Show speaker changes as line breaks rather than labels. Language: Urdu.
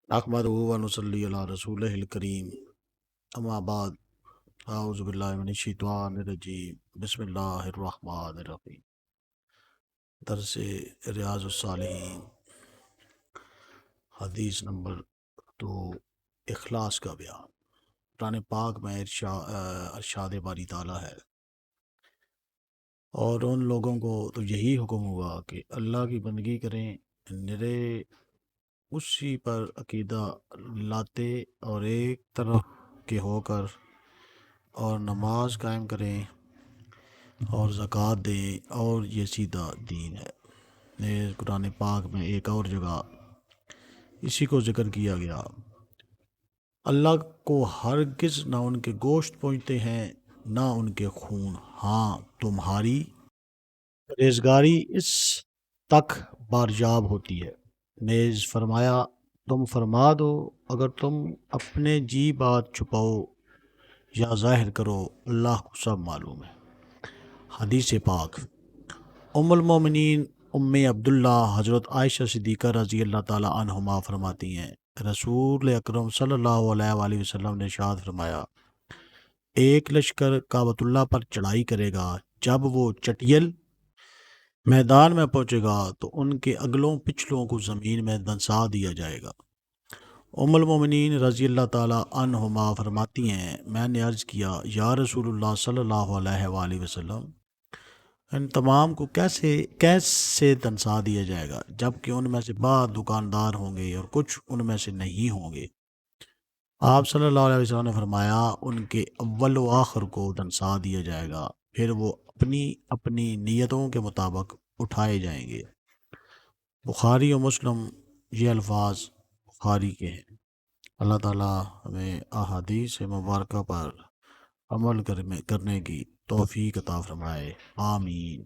احمدہ و نصلی علی رسولہ الکریم، اما بعد، اعوذ باللہ من الشیطان الرجیم، بسم اللہ الرحمن الرحیم۔ درس ریاض الصالحین، حدیث نمبر 2، اخلاص کا بیان۔ قرآن پاک میں ارشاد باری تعالیٰ ہے، اور ان لوگوں کو تو یہی حکم ہوا کہ اللہ کی بندگی کریں، نرے اسی پر عقیدہ لاتے اور ایک طرف کے ہو کر، اور نماز قائم کریں اور زکوٰۃ دیں، اور یہ سیدھا دین ہے۔ قرآن پاک میں ایک اور جگہ اسی کو ذکر کیا گیا، اللہ کو ہرگز نہ ان کے گوشت پہنچتے ہیں نہ ان کے خون، ہاں تمہاری پرہیزگاری اس تک بارجاب ہوتی ہے۔ نیز فرمایا، تم فرما دو، اگر تم اپنے جی بات چھپاؤ یا ظاہر کرو، اللہ کو سب معلوم ہے۔ حدیث پاک، ام المومنین عبداللہ حضرت عائشہ صدیقہ رضی اللہ تعالی عنہما فرماتی ہیں، رسول اکرم صلی اللہ علیہ وآلہ وسلم نے ارشاد فرمایا، ایک لشکر کعبۃ اللہ پر چڑھائی کرے گا، جب وہ چٹیل میدان میں پہنچے گا تو ان کے اگلوں پچھلوں کو زمین میں دنسا دیا جائے گا۔ ام المومنین رضی اللہ تعالی عنہما فرماتی ہیں، میں نے عرض کیا، یا رسول اللہ صلی اللہ علیہ وآلہ وسلم، ان تمام کو کیسے دنسا دیا جائے گا، جبکہ ان میں سے بعض دکاندار ہوں گے اور کچھ ان میں سے نہیں ہوں گے؟ آپ صلی اللہ علیہ وسلم نے فرمایا، ان کے اول و آخر کو دنسا دیا جائے گا، پھر وہ اپنی اپنی نیتوں کے مطابق اٹھائے جائیں گے۔ بخاری و مسلم، یہ الفاظ بخاری کے ہیں۔ اللہ تعالیٰ ہمیں احادیث مبارکہ پر عمل کرنے کی توفیق عطا فرمائے، آمین۔